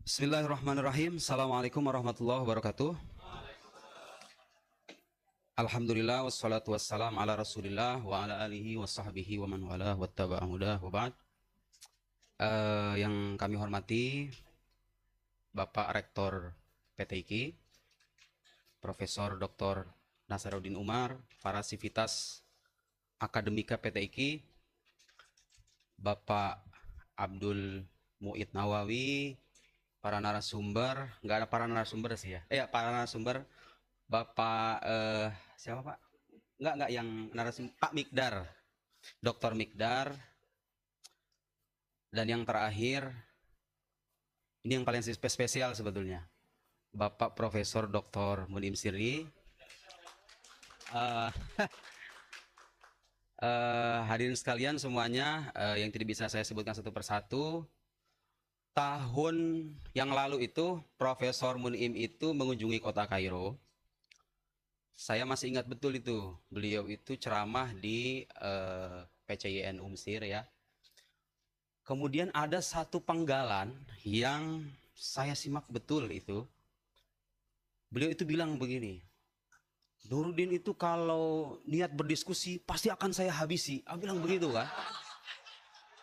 Bismillahirrahmanirrahim. Assalamualaikum warahmatullahi wabarakatuh. Alhamdulillah wassalatu wassalam ala Rasulillah wa ala alihi wa sahbihi wa man walah wattaba'a hudah wa ba'd. Yang kami hormati Bapak Rektor PTIQ, Profesor Dr. Nasaruddin Umar, para sivitas akademika PTIQ, Bapak Abdul Mu'id Nawawi, para narasumber, nggak ada para narasumber sih ya. Para narasumber, Bapak siapa Pak? Nggak yang narasumber, Pak Mikdar, Dr. Mikdar, dan yang terakhir, ini yang paling spesial sebetulnya, Bapak Profesor Dr. Munim Sirri. Hadirin sekalian semuanya, yang tidak bisa saya sebutkan satu persatu. Tahun yang lalu itu Profesor Munim itu mengunjungi kota Kairo. Saya masih ingat betul itu. Beliau itu ceramah di PCIN Umsir ya. Kemudian ada satu penggalan yang saya simak betul itu. Beliau itu bilang begini, Nuruddin itu kalau niat berdiskusi pasti akan saya habisi. Bilang begitu kan.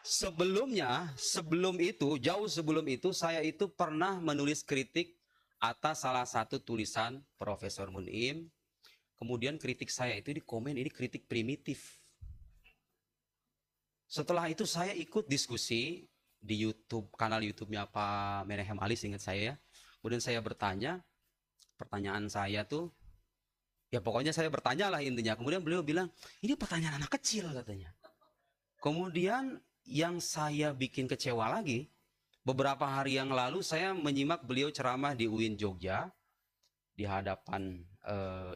Jauh sebelum itu, saya itu pernah menulis kritik atas salah satu tulisan Profesor Munim. Kemudian kritik saya itu di komen, ini kritik primitif. Setelah itu saya ikut diskusi di YouTube, kanal YouTube-nya Pak Menahem Ali, ingat saya ya. Kemudian saya bertanya, pertanyaan saya tuh, ya pokoknya saya bertanya lah intinya. Kemudian beliau bilang, ini pertanyaan anak kecil katanya. Kemudian yang saya bikin kecewa lagi, beberapa hari yang lalu saya menyimak beliau ceramah di UIN Jogja, di hadapan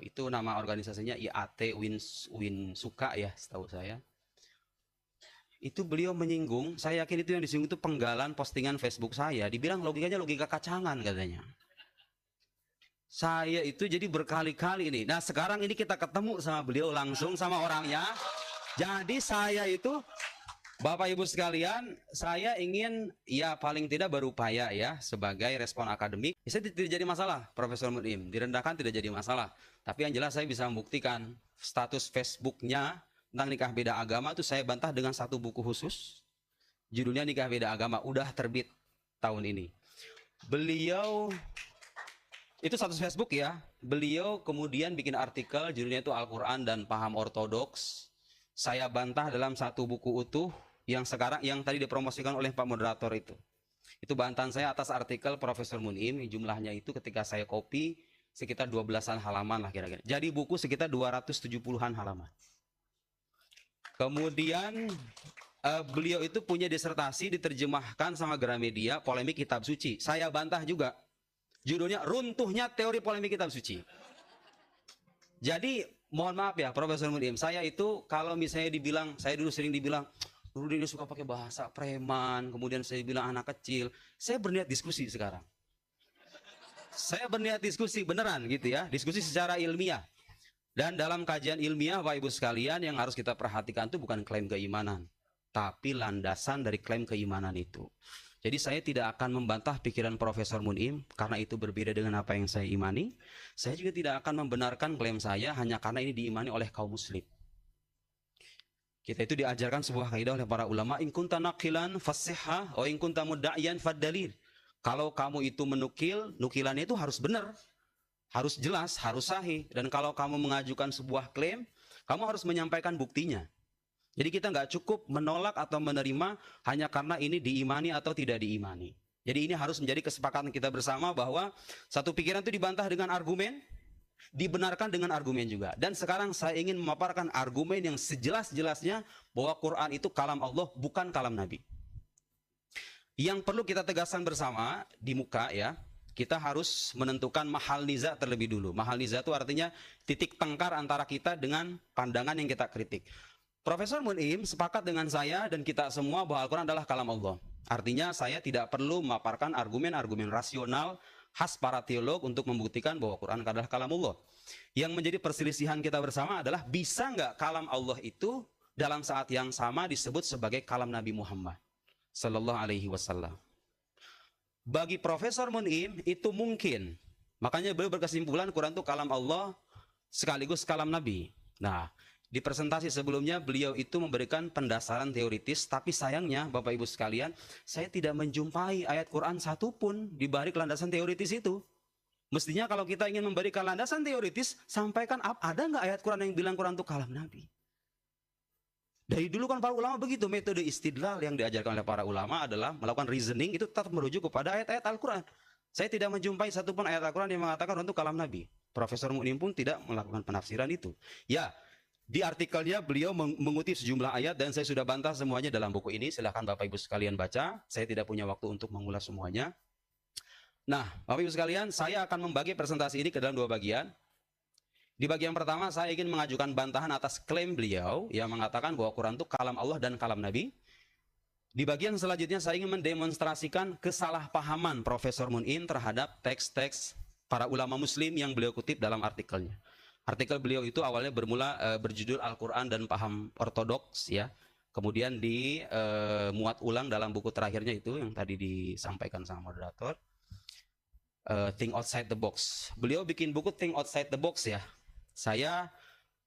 itu nama organisasinya IAT UIN Suka ya, setahu saya. Itu beliau menyinggung, saya yakin itu yang disinggung itu penggalan postingan Facebook saya, dibilang logikanya logika kacangan katanya. Saya itu jadi berkali-kali ini. Nah sekarang ini kita ketemu sama beliau langsung sama orangnya. Jadi saya itu, Bapak Ibu sekalian, saya ingin ya paling tidak berupaya ya sebagai respon akademik. Bisa tidak jadi masalah Profesor Munim, direndahkan tidak jadi masalah. Tapi yang jelas saya bisa membuktikan status Facebooknya tentang nikah beda agama itu saya bantah dengan satu buku khusus. Judulnya Nikah Beda Agama, udah terbit tahun ini. Beliau, itu status Facebook ya, beliau kemudian bikin artikel judulnya itu Al-Quran dan Paham Ortodoks. Saya bantah dalam satu buku utuh yang sekarang yang tadi dipromosikan oleh Pak Moderator itu. Itu bantahan saya atas artikel Profesor Munim, jumlahnya itu ketika saya copy sekitar 12-an halaman lah kira-kira. Jadi buku sekitar 270-an halaman. Kemudian beliau itu punya disertasi diterjemahkan sama Gramedia, Polemik Kitab Suci. Saya bantah juga. Judulnya Runtuhnya Teori Polemik Kitab Suci. Jadi mohon maaf ya Profesor Munim, saya itu kalau misalnya dibilang, saya dulu sering dibilang Nuruddin suka pakai bahasa preman, kemudian saya bilang anak kecil. Saya berniat diskusi sekarang. Saya berniat diskusi beneran gitu ya, diskusi secara ilmiah. Dan dalam kajian ilmiah Bapak Ibu sekalian, yang harus kita perhatikan itu bukan klaim keimanan, tapi landasan dari klaim keimanan itu. Jadi saya tidak akan membantah pikiran Profesor Munim karena itu berbeda dengan apa yang saya imani. Saya juga tidak akan membenarkan klaim saya hanya karena ini diimani oleh kaum muslim. Kita itu diajarkan sebuah kaidah oleh para ulama, in kunta naqilan fasihha wa in kunta mudda'iyan faddalil. Kalau kamu itu menukil, nukilannya itu harus benar, harus jelas, harus sahih. Dan kalau kamu mengajukan sebuah klaim, kamu harus menyampaikan buktinya. Jadi kita nggak cukup menolak atau menerima hanya karena ini diimani atau tidak diimani. Jadi ini harus menjadi kesepakatan kita bersama bahwa satu pikiran itu dibantah dengan argumen, dibenarkan dengan argumen juga. Dan sekarang saya ingin memaparkan argumen yang sejelas-jelasnya bahwa Quran itu kalam Allah, bukan kalam Nabi. Yang perlu kita tegaskan bersama di muka ya, kita harus menentukan mahal niza terlebih dulu. Mahal niza itu artinya titik tengkar antara kita dengan pandangan yang kita kritik. Profesor Munim sepakat dengan saya dan kita semua bahwa Al-Quran adalah kalam Allah. Artinya saya tidak perlu memaparkan argumen-argumen rasional khas para teolog untuk membuktikan bahwa Quran adalah kalam Allah. Yang menjadi perselisihan kita bersama adalah bisa nggak kalam Allah itu dalam saat yang sama disebut sebagai kalam Nabi Muhammad Sallallahu Alaihi Wasallam. Bagi Profesor Mun'im itu mungkin. Makanya beliau berkesimpulan Quran itu kalam Allah sekaligus kalam Nabi. Nah, di presentasi sebelumnya beliau itu memberikan pendasaran teoritis, tapi sayangnya Bapak Ibu sekalian, saya tidak menjumpai ayat Quran satupun di balik landasan teoritis itu. Mestinya kalau kita ingin memberikan landasan teoritis, sampaikan ada nggak ayat Quran yang bilang Quran itu kalam Nabi? Dari dulu kan para ulama begitu, metode istidlal yang diajarkan oleh para ulama adalah melakukan reasoning itu tetap merujuk kepada ayat-ayat Al-Quran. Saya tidak menjumpai satupun ayat Al-Quran yang mengatakan untuk kalam Nabi. Profesor Mun'im pun tidak melakukan penafsiran itu. Ya, di artikelnya beliau mengutip sejumlah ayat dan saya sudah bantah semuanya dalam buku ini. Silahkan Bapak Ibu sekalian baca. Saya tidak punya waktu untuk mengulas semuanya. Nah, Bapak Ibu sekalian, saya akan membagi presentasi ini ke dalam dua bagian. Di bagian pertama saya ingin mengajukan bantahan atas klaim beliau yang mengatakan bahwa Quran itu kalam Allah dan kalam Nabi. Di bagian selanjutnya saya ingin mendemonstrasikan kesalahpahaman Profesor Mun'im terhadap teks-teks para ulama muslim yang beliau kutip dalam artikelnya. Artikel beliau itu awalnya berjudul Al-Quran dan Paham Ortodoks ya. Kemudian dimuat ulang dalam buku terakhirnya itu yang tadi disampaikan sama moderator. Think Outside the Box. Beliau bikin buku Think Outside the Box ya. Saya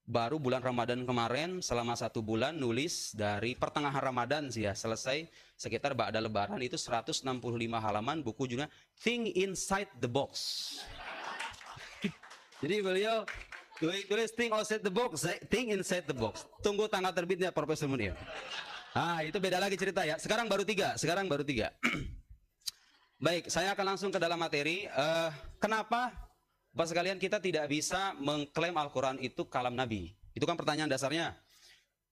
baru bulan Ramadan kemarin selama 1 bulan nulis dari pertengahan Ramadan sih ya, selesai sekitar ba'da lebaran itu 165 halaman buku judulnya Think Inside the Box. Jadi beliau tulis Think Outside the Box, Think Inside the Box. Tunggu tanggal terbitnya Profesor Mun'im. Itu beda lagi cerita ya. Sekarang baru 3. Baik, saya akan langsung ke dalam materi. Kenapa Bapak sekalian kita tidak bisa mengklaim Al-Quran itu kalam Nabi? Itu kan pertanyaan dasarnya.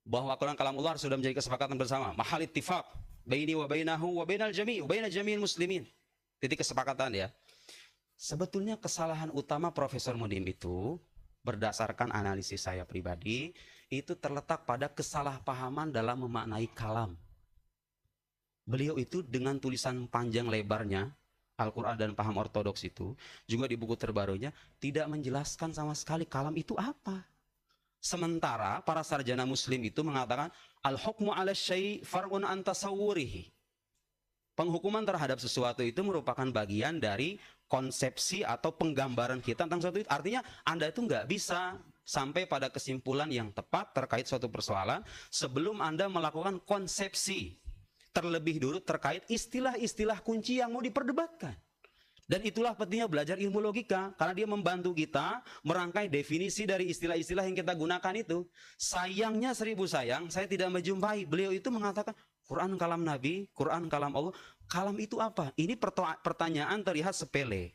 Bahwa Al-Quran kalam Allah sudah menjadi kesepakatan bersama. Mahal ittifaq baini wa bainahu wa bainal jami' wa bainal jami'il muslimin. Titik kesepakatan ya. Sebetulnya kesalahan utama Profesor Mun'im itu berdasarkan analisis saya pribadi itu terletak pada kesalahpahaman dalam memaknai kalam. Beliau itu dengan tulisan panjang lebarnya Al-Quran dan Paham Ortodoks itu juga di buku terbarunya tidak menjelaskan sama sekali kalam itu apa. Sementara para sarjana muslim itu mengatakan al-hukmu 'ala syai' far'un an tasawwurihi. Penghukuman terhadap sesuatu itu merupakan bagian dari konsepsi atau penggambaran kita tentang sesuatu itu. Artinya Anda itu nggak bisa sampai pada kesimpulan yang tepat terkait suatu persoalan sebelum Anda melakukan konsepsi terlebih dulu terkait istilah-istilah kunci yang mau diperdebatkan. Dan itulah pentingnya belajar ilmu logika, karena dia membantu kita merangkai definisi dari istilah-istilah yang kita gunakan itu. Sayangnya 1000 sayang, saya tidak menjumpai beliau itu mengatakan Quran kalam Nabi, Quran kalam Allah. Kalam itu apa? Ini pertanyaan terlihat sepele.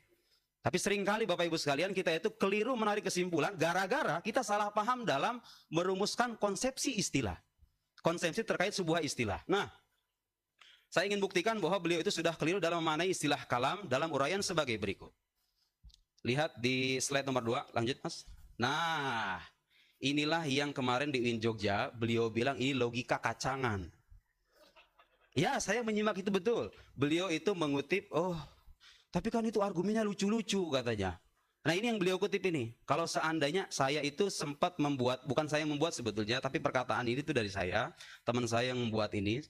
Tapi seringkali Bapak Ibu sekalian kita itu keliru menarik kesimpulan gara-gara kita salah paham dalam merumuskan konsepsi istilah. Konsepsi terkait sebuah istilah. Nah, saya ingin buktikan bahwa beliau itu sudah keliru dalam memaknai istilah kalam dalam uraian sebagai berikut. Lihat di slide nomor 2, lanjut Mas. Nah, inilah yang kemarin di UIN Jogja, beliau bilang ini logika kacangan. Ya, saya menyimak itu betul. Beliau itu mengutip, tapi kan itu argumennya lucu-lucu katanya. Nah ini yang beliau kutip ini. Kalau seandainya saya itu sempat membuat, bukan saya yang membuat sebetulnya, tapi perkataan ini itu dari saya, teman saya yang membuat ini.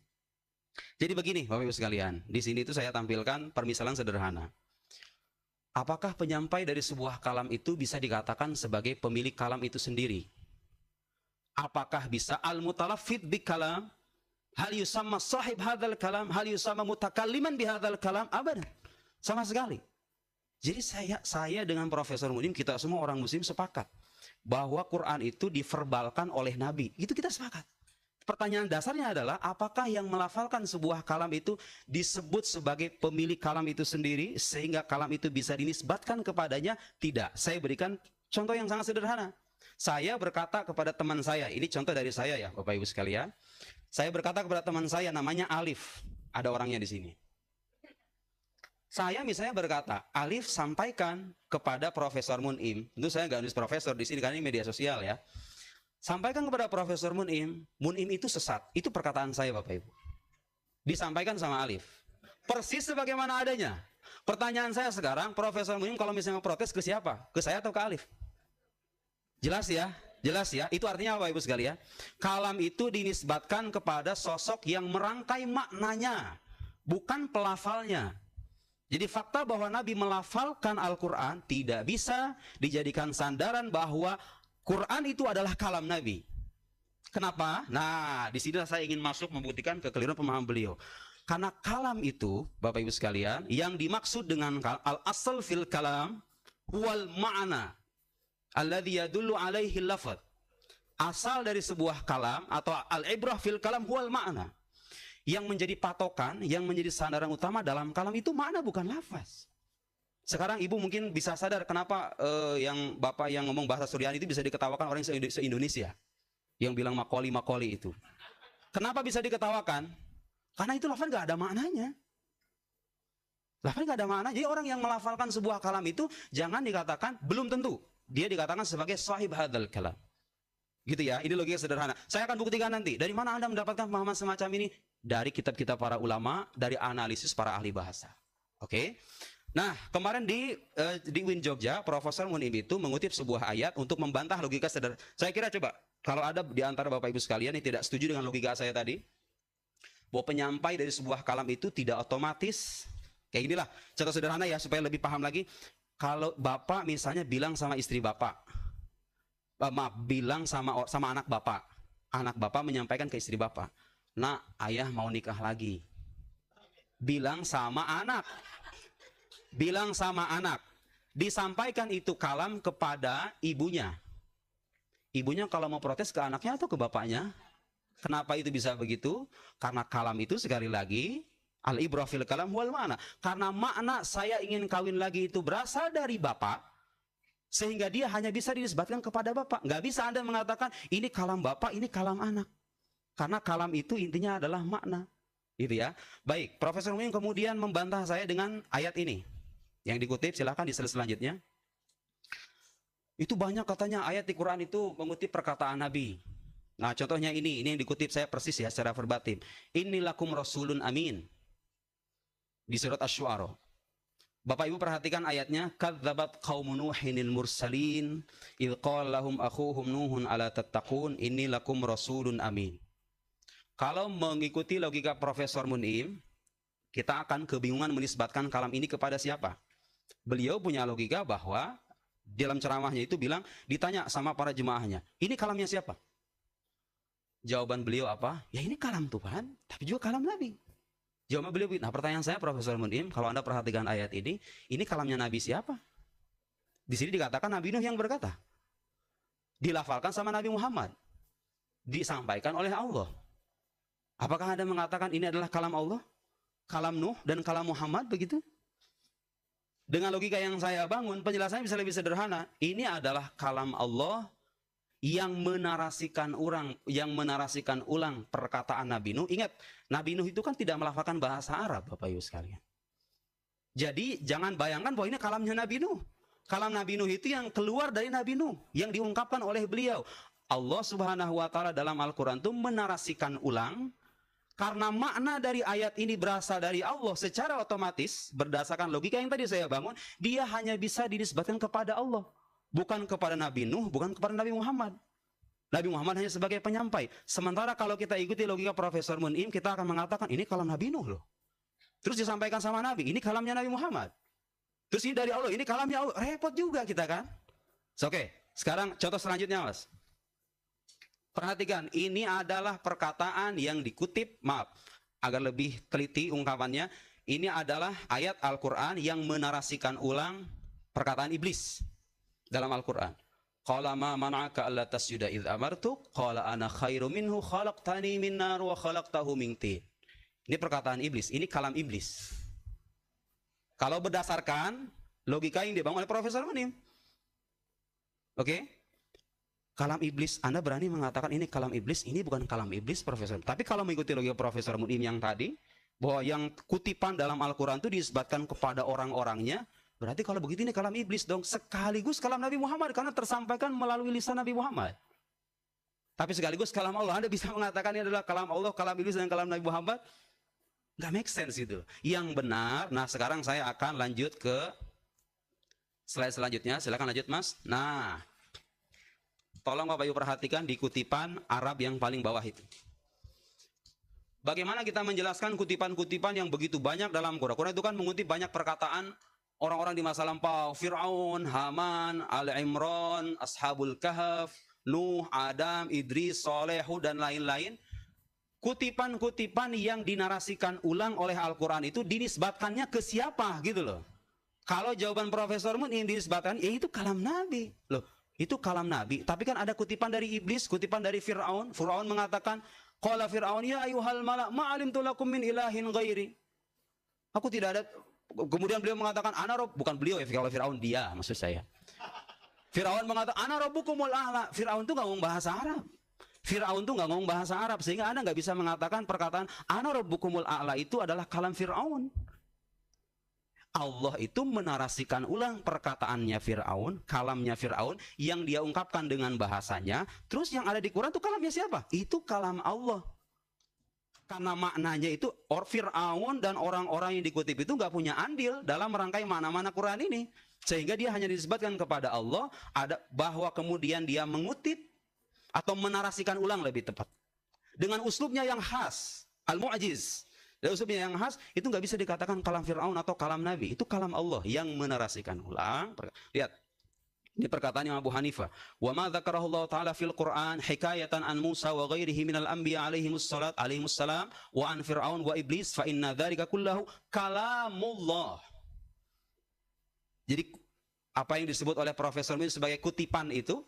Jadi begini Bapak Ibu sekalian, di sini itu saya tampilkan permisalan sederhana. Apakah penyampai dari sebuah kalam itu bisa dikatakan sebagai pemilik kalam itu sendiri? Apakah bisa al-mutalaffidz bi kalam? Hal yusamma sahib hadzal kalam? Hal yusamma mutakalliman bi hadzal kalam? Abadan. Sama sekali. Jadi saya dengan Profesor Mun'im, kita semua orang muslim sepakat bahwa Quran itu diverbalkan oleh Nabi. Itu kita sepakat. Pertanyaan dasarnya adalah apakah yang melafalkan sebuah kalam itu disebut sebagai pemilik kalam itu sendiri sehingga kalam itu bisa dinisbatkan kepadanya? Tidak. Saya berikan contoh yang sangat sederhana. Saya berkata kepada teman saya, ini contoh dari saya ya Bapak Ibu sekalian. Saya berkata kepada teman saya namanya Alif. Ada orangnya di sini. Saya misalnya berkata, Alif sampaikan kepada Profesor Mun'im. Tentu saya nggak nulis profesor di sini karena ini media sosial ya. Sampaikan kepada Profesor Mun'im, Mun'im itu sesat. Itu perkataan saya Bapak Ibu. Disampaikan sama Alif. Persis sebagaimana adanya. Pertanyaan saya sekarang, Profesor Mun'im kalau misalnya protes ke siapa? Ke saya atau ke Alif? Jelas ya? Jelas ya? Itu artinya apa Ibu sekalian? Kalam itu dinisbatkan kepada sosok yang merangkai maknanya. Bukan pelafalnya. Jadi fakta bahwa Nabi melafalkan Al-Quran tidak bisa dijadikan sandaran bahwa Quran itu adalah kalam Nabi. Kenapa? Nah, di sini saya ingin masuk membuktikan kekeliruan pemahaman beliau. Karena kalam itu, Bapak Ibu sekalian, yang dimaksud dengan al-asal fil kalam huwal ma'na alladhi yadullu alaihi lafadz. Asal dari sebuah kalam atau al-ibrah fil kalam huwal ma'na. Yang menjadi patokan, yang menjadi sandaran utama dalam kalam itu makna bukan lafaz. Sekarang ibu mungkin bisa sadar kenapa yang bapak yang ngomong bahasa Suryani itu bisa diketawakan orang se-Indonesia. Yang bilang makoli itu. Kenapa bisa diketawakan? Karena itu lafaz gak ada maknanya. Lafaz gak ada makna. Jadi orang yang melafalkan sebuah kalam itu jangan dikatakan, belum tentu dia dikatakan sebagai sahib hadzal kalam. Gitu ya, ini logika sederhana. Saya akan buktikan nanti. Dari mana Anda mendapatkan pemahaman semacam ini? Dari kitab-kitab para ulama, dari analisis para ahli bahasa. Oke? Nah, kemarin di UIN Jogja, Profesor Munim itu mengutip sebuah ayat untuk membantah logika sederhana. Saya kira coba, kalau ada di antara Bapak Ibu sekalian yang tidak setuju dengan logika saya tadi, bahwa penyampai dari sebuah kalam itu tidak otomatis, kayak inilah, contoh sederhana ya, supaya lebih paham lagi. Kalau Bapak misalnya bilang sama istri Bapak, bilang sama anak Bapak menyampaikan ke istri Bapak, "Nak, ayah mau nikah lagi." Bilang sama anak. Disampaikan itu kalam kepada ibunya. Ibunya kalau mau protes ke anaknya atau ke bapaknya? Kenapa itu bisa begitu? Karena kalam itu sekali lagi al-ibrah fil kalam wal ma'na. Karena makna saya ingin kawin lagi itu berasal dari bapak, sehingga dia hanya bisa dinisbatkan kepada bapak. Nggak bisa Anda mengatakan ini kalam bapak, ini kalam anak. Karena kalam itu intinya adalah makna. Gitu ya. Baik, Profesor Muin kemudian membantah saya dengan ayat ini. Yang dikutip, silakan di slide selanjutnya. Itu banyak katanya ayat di Quran itu mengutip perkataan Nabi. Nah, contohnya ini yang dikutip saya persis ya secara verbatim. Innilakum rasulun amin. Di surat Asy-Syu'ara. Bapak Ibu perhatikan ayatnya, kadzabat qaumun nuhinil mursalin idz qala lahum akhuhum nuhun ala tattaqun inni lakum rasulun amin. Kalau mengikuti logika Profesor Munim, kita akan kebingungan menisbatkan kalam ini kepada siapa? Beliau punya logika bahwa dalam ceramahnya itu bilang, ditanya sama para jemaahnya, ini kalamnya siapa? Jawaban beliau apa? Ya ini kalam Tuhan, tapi juga kalam Nabi. Jawaban beliau, nah pertanyaan saya Profesor Munim, kalau Anda perhatikan ayat ini kalamnya Nabi siapa? Di sini dikatakan Nabi Nuh yang berkata. Dilafalkan sama Nabi Muhammad. Disampaikan oleh Allah. Apakah Anda mengatakan ini adalah kalam Allah? Kalam Nuh dan kalam Muhammad begitu? Dengan logika yang saya bangun, penjelasannya bisa lebih sederhana. Ini adalah kalam Allah yang menarasikan ulang perkataan Nabi Nuh. Ingat, Nabi Nuh itu kan tidak melafalkan bahasa Arab, Bapak Ibu sekalian. Jadi jangan bayangkan bahwa ini kalamnya Nabi Nuh. Kalam Nabi Nuh itu yang keluar dari Nabi Nuh, yang diungkapkan oleh beliau. Allah Subhanahu wa taala dalam Al-Qur'an itu menarasikan ulang. Karena makna dari ayat ini berasal dari Allah secara otomatis, berdasarkan logika yang tadi saya bangun, dia hanya bisa dinisbatkan kepada Allah. Bukan kepada Nabi Nuh, bukan kepada Nabi Muhammad. Nabi Muhammad hanya sebagai penyampai. Sementara kalau kita ikuti logika Profesor Munim, kita akan mengatakan, ini kalam Nabi Nuh loh. Terus disampaikan sama Nabi, ini kalamnya Nabi Muhammad. Terus ini dari Allah, ini kalamnya Allah. Repot juga kita kan. Oke, sekarang contoh selanjutnya Mas. Perhatikan, ini adalah perkataan yang dikutip, maaf, agar lebih teliti ungkapannya. Ini adalah ayat Al-Quran yang menarasikan ulang perkataan iblis dalam Al-Quran. Qala ma mana'aka alla tasjuda idh amartuk, qala ana khairu minhu khalaqtani min nar wa khalaqtahu min tin. Ini perkataan iblis, ini kalam iblis. Kalau berdasarkan logika yang dibangun oleh Profesor Munim. Oke? Kalam iblis, Anda berani mengatakan ini kalam iblis, ini bukan kalam iblis, Profesor. Tapi kalau mengikuti logika Profesor Munim yang tadi, bahwa yang kutipan dalam Al-Quran itu disebutkan kepada orang-orangnya, berarti kalau begitu ini kalam iblis dong. Sekaligus kalam Nabi Muhammad, karena tersampaikan melalui lisan Nabi Muhammad. Tapi sekaligus kalam Allah, Anda bisa mengatakan ini adalah kalam Allah, kalam iblis, dan kalam Nabi Muhammad? Nggak make sense itu. Yang benar, nah sekarang saya akan lanjut ke slide selanjutnya. Silakan lanjut Mas. Nah, tolong Bapak Ibu perhatikan di kutipan Arab yang paling bawah itu. Bagaimana kita menjelaskan kutipan-kutipan yang begitu banyak dalam Quran? Quran itu kan mengutip banyak perkataan orang-orang di masa lampau. Fir'aun, Haman, Al-Imran, Ashabul Kahf, Nuh, Adam, Idris, Saleh, Hud, dan lain-lain. Kutipan-kutipan yang dinarasikan ulang oleh Al-Quran itu dinisbatkannya ke siapa gitu loh. Kalau jawaban Profesor Mun ini dinisbatkan, ya itu kalam Nabi. Loh, itu kalam Nabi. Tapi kan ada kutipan dari iblis, kutipan dari Fir'aun. Fir'aun mengatakan, qala Fir'aun ya ayyuhal mala' ma 'alimtu lakum min ilahin ghairi. Aku tidak ada. Kemudian beliau mengatakan ana rabb, bukan beliau ya, kalau Fir'aun dia maksud saya. Fir'aun mengatakan ana rabbukumul a'la. Fir'aun itu enggak ngomong bahasa Arab. Fir'aun itu enggak ngomong bahasa Arab sehingga Anda enggak bisa mengatakan perkataan ana rabbukumul a'la itu adalah kalam Fir'aun. Allah itu menarasikan ulang perkataannya Fir'aun, kalamnya Fir'aun yang dia ungkapkan dengan bahasanya. Terus yang ada di Quran itu kalamnya siapa? Itu kalam Allah. Karena maknanya itu Fir'aun dan orang-orang yang dikutip itu nggak punya andil dalam merangkai makna-makna Quran ini. Sehingga dia hanya disebutkan kepada Allah ada bahwa kemudian dia mengutip atau menarasikan ulang lebih tepat. Dengan uslubnya yang khas, al-mu'jiz. Dan usulnya yang khas itu nggak bisa dikatakan kalam Fir'aun atau kalam Nabi, itu kalam Allah yang menarasikan ulang. Lihat, ini perkataan Imam Abu Hanifah. Wa ma dzakarahu Allah Ta'ala fil Qur'an hikayatan an Musa wa ghairihi minal anbiya alaihimussalam wa an Fir'aun wa iblis fa inna dzalika kullahu kalamullah. Jadi apa yang disebut oleh Profesor Min sebagai kutipan itu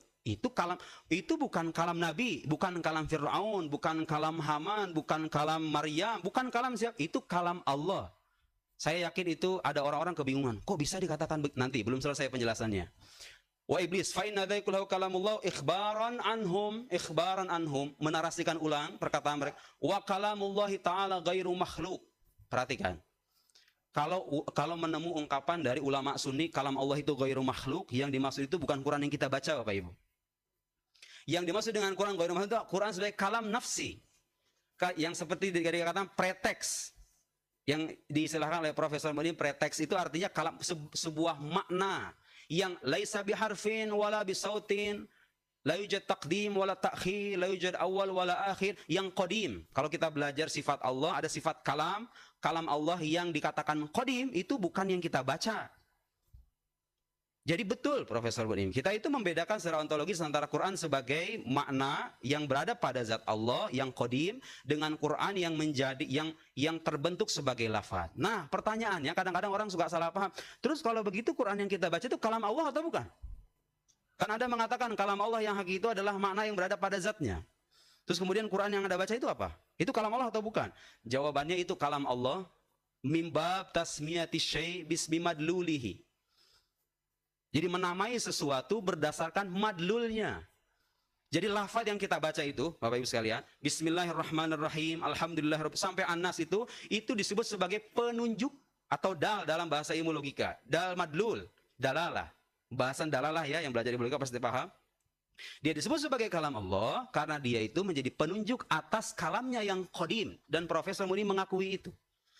kalam, itu bukan kalam Nabi, bukan kalam Fir'aun, bukan kalam Haman, bukan kalam Maryam, bukan kalam siapa, itu kalam Allah. Saya yakin itu ada orang-orang kebingungan. Kok bisa dikatakan nanti belum selesai penjelasannya. Wa iblis fa inna dzalika kalamullah ikhbaran anhum, menarasikan ulang perkataan mereka. Wa kalamullah ta'ala ghairu makhluk. Perhatikan. Kalau menemu ungkapan dari ulama Sunni kalam Allah itu ghairu makhluk, yang dimaksud itu bukan Quran yang kita baca Bapak Ibu. Yang dimaksud dengan Quran ghairu makhluk itu Quran sebagai kalam nafsi. Yang seperti dikatakan preteks. Yang diistilahkan oleh Profesor Mudin, preteks itu artinya kalam sebuah makna yang laisa biharfin wala bisautin, la yujad taqdim wala ta'khir, la yujad awal wala akhir, yang qadim. Kalau kita belajar sifat Allah, ada sifat kalam Allah yang dikatakan qadim itu bukan yang kita baca. Jadi betul Profesor Budim, kita itu membedakan secara ontologis antara Quran sebagai makna yang berada pada zat Allah yang qadim dengan Quran yang menjadi yang terbentuk sebagai lafaz. Nah, pertanyaannya kadang-kadang orang suka salah paham. Terus kalau begitu Quran yang kita baca itu kalam Allah atau bukan? Kan Anda mengatakan kalam Allah yang hakiki itu adalah makna yang berada pada zatnya. Terus kemudian Quran yang Anda baca itu apa? Itu kalam Allah atau bukan? Jawabannya itu kalam Allah mimbab tasmiyati syai' bismi madlulihi. Jadi menamai sesuatu berdasarkan madlulnya. Jadi lafaz yang kita baca itu, Bapak Ibu sekalian, Bismillahirrahmanirrahim, Alhamdulillah, sampai An-Nas itu disebut sebagai penunjuk atau dal dalam bahasa ilmu logika. Dal madlul, dalalah. Bahasan dalalah ya, yang belajar di logika pasti paham. Dia disebut sebagai kalam Allah karena dia itu menjadi penunjuk atas kalamnya yang qadim. Dan Profesor Muni mengakui itu.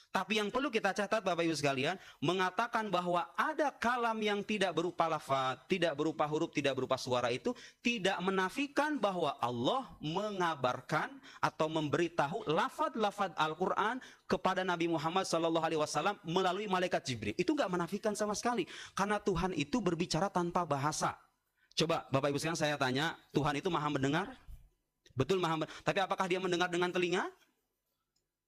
Tapi yang perlu kita catat Bapak Ibu sekalian, mengatakan bahwa ada kalam yang tidak berupa lafaz, tidak berupa huruf, tidak berupa suara itu tidak menafikan bahwa Allah mengabarkan atau memberitahu lafaz-lafaz Al-Quran kepada Nabi Muhammad SAW melalui malaikat Jibril. Itu nggak menafikan sama sekali, karena Tuhan itu berbicara tanpa bahasa. Coba Bapak Ibu sekalian saya tanya, Tuhan itu maha mendengar? Betul maha mendengar. Tapi apakah dia mendengar dengan telinga?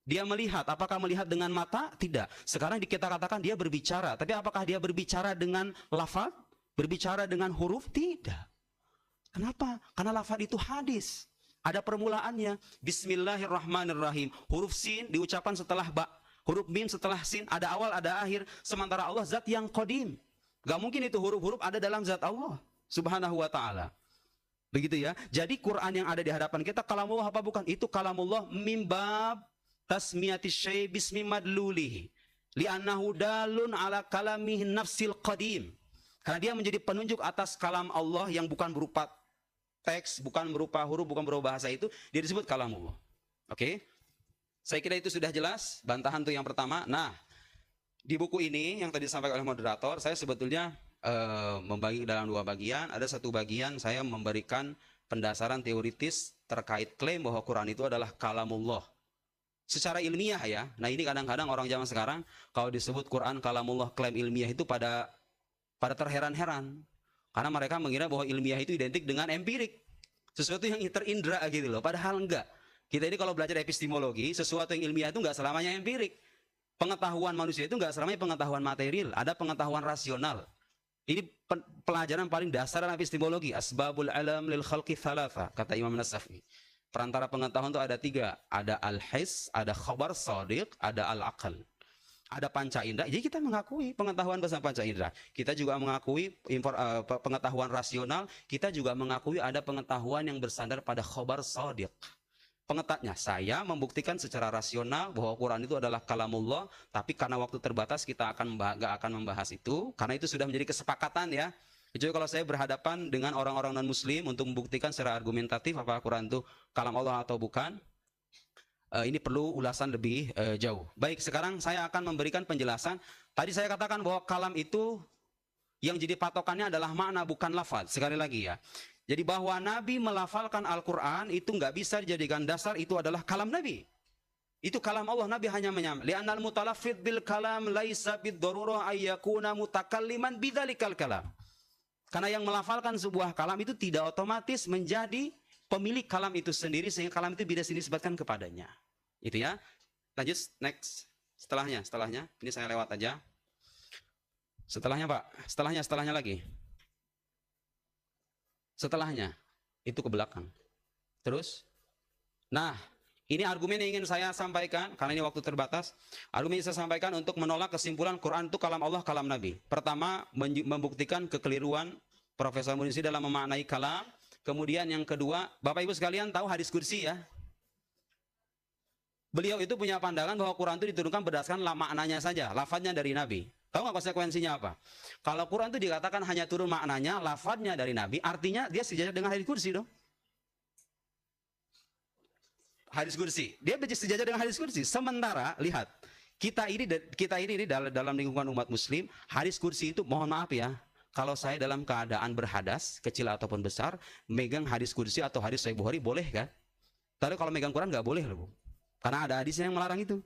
Dia melihat, apakah melihat dengan mata? Tidak. Sekarang kita katakan dia berbicara, tapi apakah dia berbicara dengan lafaz? Berbicara dengan huruf? Tidak. Kenapa? Karena lafaz itu hadis. Ada permulaannya. Bismillahirrahmanirrahim. Huruf sin diucapkan setelah ba. Huruf mim setelah sin. Ada awal, ada akhir. Sementara Allah zat yang qadim. Gak mungkin itu huruf-huruf ada dalam zat Allah Subhanahu wa ta'ala. Begitu ya. Jadi Quran yang ada di hadapan kita kalamullah apa bukan? Itu kalamullah mimbab tasmiyati syai' bismi madlulihi li'annahu dalun ala kalamihi nafsil qadim. Karena dia menjadi penunjuk atas kalam Allah yang bukan berupa teks, bukan berupa huruf, bukan berupa bahasa, itu dia disebut kalamullah. Oke? Saya kira itu sudah jelas bantahan tuh yang pertama. Nah, di buku ini yang tadi disampaikan oleh moderator, saya sebetulnya membagi dalam dua bagian. Ada satu bagian saya memberikan pendasaran teoritis terkait klaim bahwa Quran itu adalah kalamullah. secara ilmiah ya. Nah ini kadang-kadang orang zaman sekarang kalau disebut Quran kalamullah klaim ilmiah itu pada terheran-heran. Karena mereka mengira bahwa ilmiah itu identik dengan empirik. Sesuatu yang terindra gitu loh. Padahal enggak. Kita ini kalau belajar epistemologi, sesuatu yang ilmiah itu enggak selamanya empirik. Pengetahuan manusia itu enggak selamanya pengetahuan material. Ada pengetahuan rasional. Ini pelajaran paling dasar dalam epistemologi. Asbabul alam lil khalqi thalatha, kata Imam Nasafi. Perantara pengetahuan itu ada 3. Ada al-his, ada khabar shadiq, ada al-aqal. Ada panca indera. Jadi kita mengakui pengetahuan bersama panca indera. Kita juga mengakui pengetahuan rasional. Kita juga mengakui ada pengetahuan yang bersandar pada khabar shadiq. Pengetatnya, saya membuktikan secara rasional bahwa Quran itu adalah kalamullah, tapi karena waktu terbatas kita nggak akan membahas itu, karena itu sudah menjadi kesepakatan ya. Jadi kalau saya berhadapan dengan orang-orang non-muslim untuk membuktikan secara argumentatif apakah Quran itu kalam Allah atau bukan, ini perlu ulasan lebih jauh. Baik, sekarang saya akan memberikan penjelasan. Tadi saya katakan bahwa kalam itu yang jadi patokannya adalah makna bukan lafaz. Sekali lagi ya. Jadi bahwa Nabi melafalkan Al-Quran itu nggak bisa dijadikan dasar, itu adalah kalam Nabi. Itu kalam Allah, Nabi hanya menyampaikan. Li'annal mutalaffidz bil kalam laisa bid-darurah ayyakuna mutakalliman bidzalikal kalam. Karena yang melafalkan sebuah kalam itu tidak otomatis menjadi pemilik kalam itu sendiri, sehingga kalam itu bisa dinisbatkan kepadanya. Itu ya. Lanjut, next. Setelahnya. Ini saya lewat aja. Setelahnya Pak, setelahnya lagi. Setelahnya, itu ke belakang. Terus, nah, ini argumen yang ingin saya sampaikan, karena ini waktu terbatas. Argumen yang saya sampaikan untuk menolak kesimpulan Quran itu kalam Allah, kalam Nabi. Pertama, membuktikan kekeliruan Profesor Munisi dalam memaknai kalam. Kemudian yang kedua, Bapak Ibu sekalian tahu hadis kursi ya? Beliau itu punya pandangan bahwa Quran itu diturunkan berdasarkan maknanya saja, lafadznya dari Nabi. Tahu nggak konsekuensinya apa? Kalau Quran itu dikatakan hanya turun maknanya, lafadznya dari Nabi, artinya dia sejajar dengan hadis kursi dong. Hadis kursi, dia sejajar dengan hadis kursi. Sementara lihat, kita ini dalam lingkungan umat Muslim, hadis kursi itu mohon maaf ya, kalau saya dalam keadaan berhadas, kecil ataupun besar, megang hadis kursi atau hadis Sahih Bukhari boleh kan? Tapi kalau megang Quran nggak boleh loh, karena ada hadis yang melarang itu.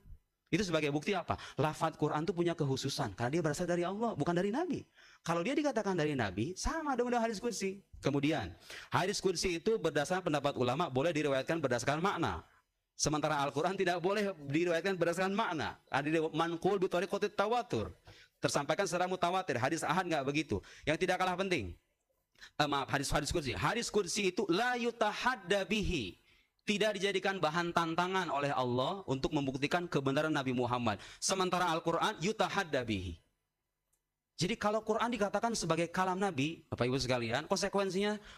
Itu sebagai bukti apa? Lafaz Quran itu punya kekhususan karena dia berasal dari Allah, bukan dari Nabi. Kalau dia dikatakan dari Nabi, sama dong dengan hadis kursi. Kemudian, hadis kursi itu berdasarkan pendapat ulama boleh diriwayatkan berdasarkan makna. Sementara Al-Quran tidak boleh diriwayatkan berdasarkan makna. Ada manqul bi thariqatit tawatur. Tersampaikan secara mutawatir. Hadis ahad nggak begitu. Yang tidak kalah penting. Maaf, hadis kursi. Hadis kursi itu la yutahadda bihi. Tidak dijadikan bahan tantangan oleh Allah untuk membuktikan kebenaran Nabi Muhammad. Sementara Al-Quran yutahadda bihi. Jadi kalau Quran dikatakan sebagai kalam Nabi, Bapak Ibu sekalian,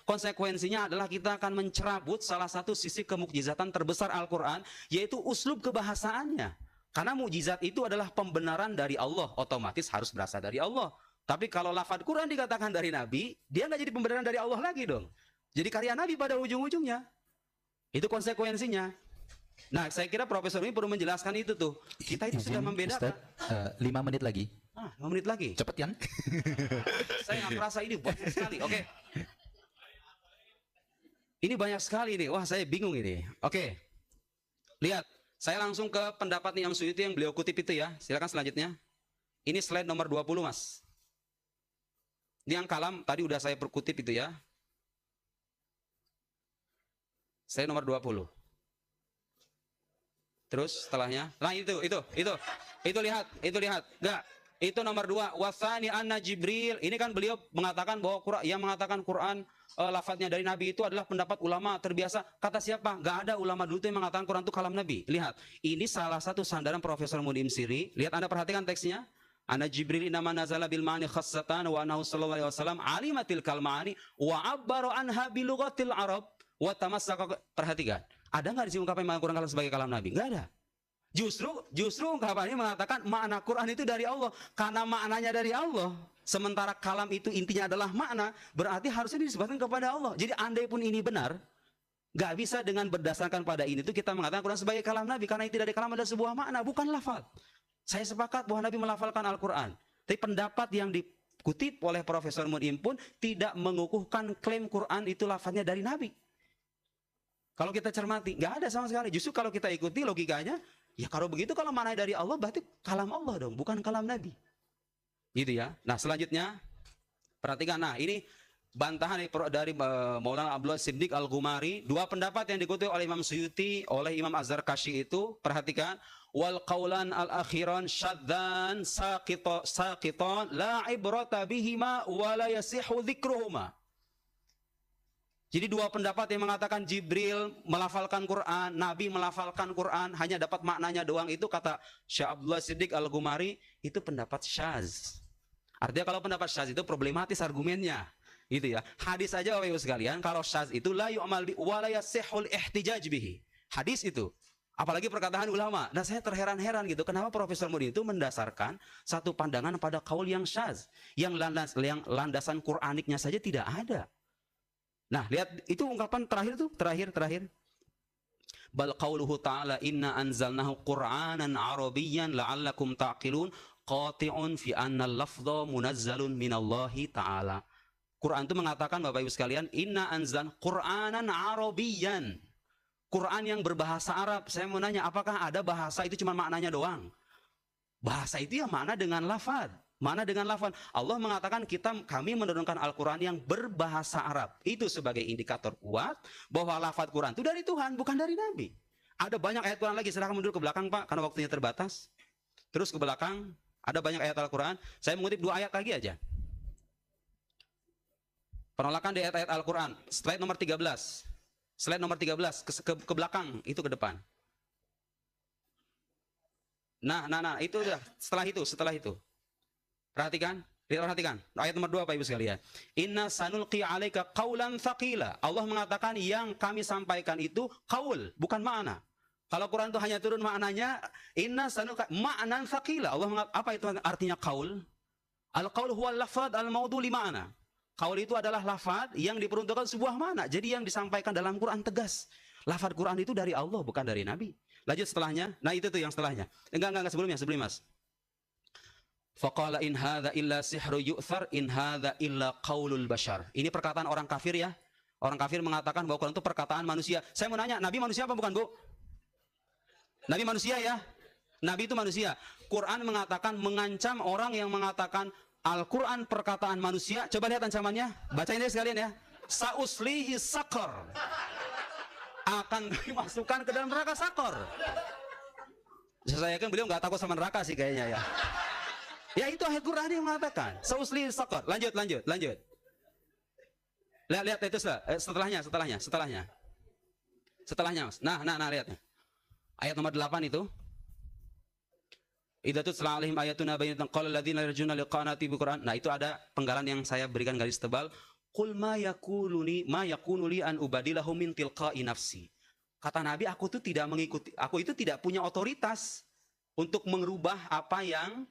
konsekuensinya adalah kita akan mencerabut salah satu sisi kemukjizatan terbesar Al-Quran, yaitu uslub kebahasaannya. Karena mukjizat itu adalah pembenaran dari Allah, otomatis harus berasal dari Allah. Tapi kalau lafaz Quran dikatakan dari Nabi, dia nggak jadi pembenaran dari Allah lagi dong. Jadi karya Nabi pada ujung-ujungnya. Itu konsekuensinya. Nah, saya kira Profesor ini perlu menjelaskan itu tuh. Kita itu sudah membedakan. Ustaz, 5 menit lagi. 5 menit lagi. Cepet kan? Saya nggak merasa ini banyak sekali. Oke. Ini banyak sekali nih. Wah, saya bingung ini. Oke. Lihat, saya langsung ke pendapat Imam Suyuti yang beliau kutip itu ya. Silakan selanjutnya. Ini slide nomor 20, Mas. Ini yang kalam tadi udah saya perkutip itu ya. Saya nomor 20. Terus setelahnya, nah itu lihat. Enggak. Itu nomor 2. Wasani anna Jibril. Ini kan beliau mengatakan bahwa yang mengatakan Quran lafadznya dari Nabi itu adalah pendapat ulama terbiasa. Kata siapa? Enggak ada ulama dulu itu yang mengatakan Quran itu kalam Nabi. Lihat, ini salah satu sandaran Profesor Mudim Siri. Lihat, Anda perhatikan teksnya. Anna Jibril inama nazala bil ma'ani khassatan wa anahu sallallahu alaihi wasallam alimatil kalmani wa abbara anha bilughatil arab. Perhatikan, ada nggak di sini ungkapan makna Quran sebagai kalam Nabi? Nggak ada. Justru ungkapannya mengatakan makna Quran itu dari Allah karena maknanya dari Allah. Sementara kalam itu intinya adalah makna, berarti harusnya disebutkan kepada Allah. Jadi andai pun ini benar, nggak bisa dengan berdasarkan pada ini itu kita mengatakan Quran sebagai kalam Nabi karena itu dari kalam ada sebuah makna, bukan lafaz. Saya sepakat bahwa Nabi melafalkan Al-Quran. Tapi pendapat yang dikutip oleh Profesor Mudim pun tidak mengukuhkan klaim Quran itu lafaznya dari Nabi. Kalau kita cermati, nggak ada sama sekali. Justru kalau kita ikuti logikanya, Ya kalau begitu kalau maknanya dari Allah berarti kalam Allah dong, bukan kalam Nabi. Gitu ya. Nah selanjutnya perhatikan, nah ini bantahan dari Maulana Abdullah Siddiq Al-Ghumari, dua pendapat yang dikutip oleh Imam Suyuti, oleh Imam Az-Zarkashi itu, perhatikan, wal qaulan al-akhiran syaddan saqitan la ibrata bihima wa la yasihu dzikruhuma. Jadi dua pendapat yang mengatakan Jibril melafalkan Quran, Nabi melafalkan Quran, hanya dapat maknanya doang, itu kata Syekh Abdullah Siddiq Al-Ghumari, itu pendapat syaz. Artinya kalau pendapat syaz itu problematis argumennya. Gitu ya. Hadis aja Bapak Ibu sekalian, kalau syaz itu la yu'mal bi wa la yasihul ihtijaj bihi. Hadis itu. Apalagi perkataan ulama. Nah, saya terheran-heran gitu, kenapa Profesor Mudi itu mendasarkan satu pandangan pada kaul yang syaz, yang landasan Quraniknya saja tidak ada. Nah, lihat itu ungkapan terakhir tuh, terakhir. Bal qauluhu ta'ala inna anzalnahu Qur'anan Arabiyyan la'allakum ta'qilun qati'un fi anna al-lafdha munazzalun minallahi ta'ala. Quran itu mengatakan Bapak Ibu sekalian, inna anzalna Qur'anan Arabiyyan. Quran yang berbahasa Arab. Saya mau nanya, apakah ada bahasa itu cuma maknanya doang? Bahasa itu ya makna dengan lafaz. Mana dengan lafaz. Allah mengatakan kami menurunkan Al-Quran yang berbahasa Arab. Itu sebagai indikator kuat bahwa lafaz Quran itu dari Tuhan, bukan dari Nabi. Ada banyak ayat Quran lagi, silahkan mundur ke belakang Pak, karena waktunya terbatas. Terus ke belakang, ada banyak ayat Al-Quran. Saya mengutip 2 ayat lagi aja. Penolakan di ayat-ayat Al-Quran. Slide nomor 13. Slide nomor 13. Ke belakang, itu ke depan. Nah, itu udah. Setelah itu. Perhatikan. Ayat nomor 2 Pak Ibu sekalian. Inna sanulqi alaika qaulan thaqila. Allah mengatakan yang kami sampaikan itu qaul, bukan makna. Kalau Quran itu hanya turun maknanya, inna sanulqi ma'nan thaqila. Allah apa itu artinya qaul? Al-qaul huwa al-lafaz al-mawdu li ma'na. Qaul itu adalah lafaz yang diperuntukkan sebuah makna. Jadi yang disampaikan dalam Quran tegas. Lafaz Quran itu dari Allah, bukan dari Nabi. Lanjut setelahnya. Nah itu tuh yang setelahnya. Enggak sebelum Mas. Faqala in hadza illa sihru yu'thar in hadza illa qaulul bashar. Ini perkataan orang kafir ya. Orang kafir mengatakan bahwa Quran itu perkataan manusia. Saya mau nanya, Nabi manusia apa bukan, Bu? Nabi manusia ya. Nabi itu manusia. Quran mengatakan, mengancam orang yang mengatakan Al-Quran perkataan manusia. Coba lihat ancamannya. Bacain deh sekalian ya. Sa'uslihi sakor. Akan dimasukkan ke dalam neraka sakor. Saya yakin beliau nggak takut sama neraka sih kayaknya ya. Ya itu ayat Quran yang mengatakan. Sa'uslihi sakor. Lanjut. Lihat itu setelahnya. Mas. Nah lihat. Ayat nomor 8 itu. Idza tutla alaihim ayatuna bayyinatan qala alladziina yarjuna liqa'ana bi Qur'an. Nah, itu ada penggalan yang saya berikan garis tebal. Qul ma yakunu li an ubadilahu min tilqa'i nafsi. Kata Nabi, aku itu tidak punya otoritas untuk merubah apa yang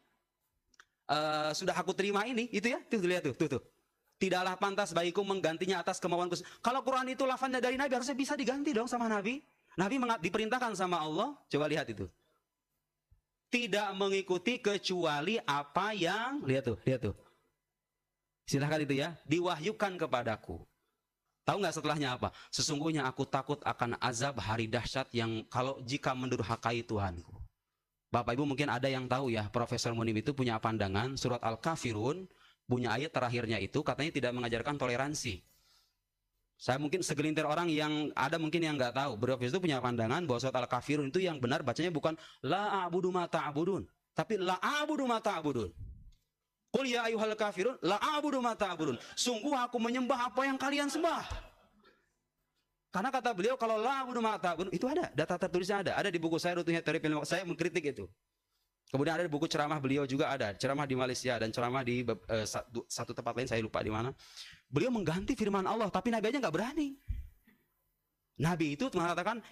sudah aku terima ini, itu ya. Tuh lihat tuh. Tidaklah pantas bagiku menggantinya atas kemauanku. Kalau Quran itu lafaznya dari Nabi, harusnya bisa diganti dong sama Nabi. Nabi diperintahkan sama Allah. Coba lihat itu. Tidak mengikuti kecuali apa yang lihat tuh. Silahkan itu ya, diwahyukan kepadaku. Tahu nggak setelahnya apa? Sesungguhnya aku takut akan azab hari dahsyat yang jika mendurhakai Tuhanku. Bapak Ibu mungkin ada yang tahu ya, Profesor Munim itu punya pandangan surat Al-Kafirun, punya ayat terakhirnya itu katanya tidak mengajarkan toleransi. Saya mungkin segelintir orang yang ada mungkin yang nggak tahu. Profesor itu punya pandangan bahwa surat Al-Kafirun itu yang benar bacanya bukan la a'budu ma ta'budun, tapi la a'budu ma ta'budun. Qul ya ayyuhal kafirun la a'budu ma ta'budun. Sungguh aku menyembah apa yang kalian sembah. Karena kata beliau kalau la a'budu ma ta'budun itu ada, data tertulisnya ada di buku saya Rutuhnya Teori Film. Saya mengkritik itu. Kemudian ada di buku ceramah beliau juga ada, ceramah di Malaysia dan ceramah di satu tempat lain saya lupa di mana. Beliau mengganti firman Allah, tapi Nabi aja nggak berani. Nabi itu mengatakan,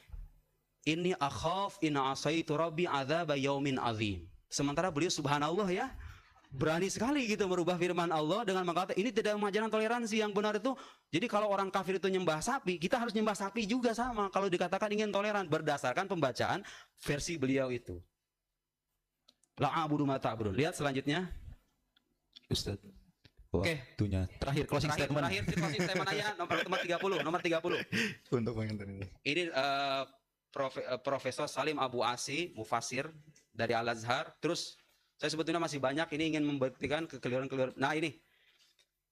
Inni akhaf in asaitu rabbi adzaba yaumin azim. Sementara beliau subhanallah ya, berani sekali gitu merubah firman Allah dengan mengatakan ini tidak mengajarkan toleransi. Yang benar itu, jadi kalau orang kafir itu nyembah sapi, kita harus nyembah sapi juga sama. Kalau dikatakan ingin toleran, berdasarkan pembacaan versi beliau itu. La a'budu ma ta'budun. Lihat selanjutnya. Ustaz. Oke, terakhir closing statement. Terakhir closing statement aja nomor 30. Untuk mengenai ini. Ini Profesor Salim Abu Asi, mufasir dari Al-Azhar. Terus saya sebetulnya masih banyak ini ingin membuktikan kekeliruan-kekeliruan. Nah ini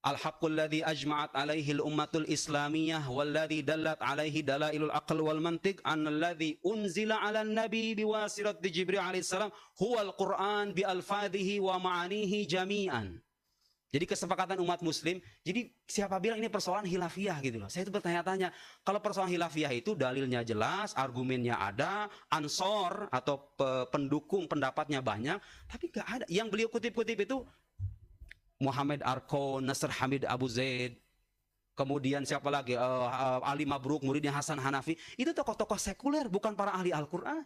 Al-haqqul ladzi ajma'at alaihi al-ummatul islamiyah walladzi dallat alaihi dalailul aql wal mantiq annalladzi unzila 'alan nabi biwasitati Jibril alaihi salam huwal Qur'an bi alfadhihi wa ma'anihi jami'an. Jadi kesepakatan umat muslim. Jadi siapa bilang ini persoalan hilafiyah gitu loh. Saya itu bertanya-tanya, kalau persoalan hilafiyah itu dalilnya jelas, argumennya ada, ansor atau pendukung pendapatnya banyak, tapi nggak ada. Yang beliau kutip-kutip itu Muhammad Arko, Nasr Hamid Abu Zaid, kemudian siapa lagi, Ali Mabruk, muridnya Hasan Hanafi. Itu tokoh-tokoh sekuler, bukan para ahli Al-Quran.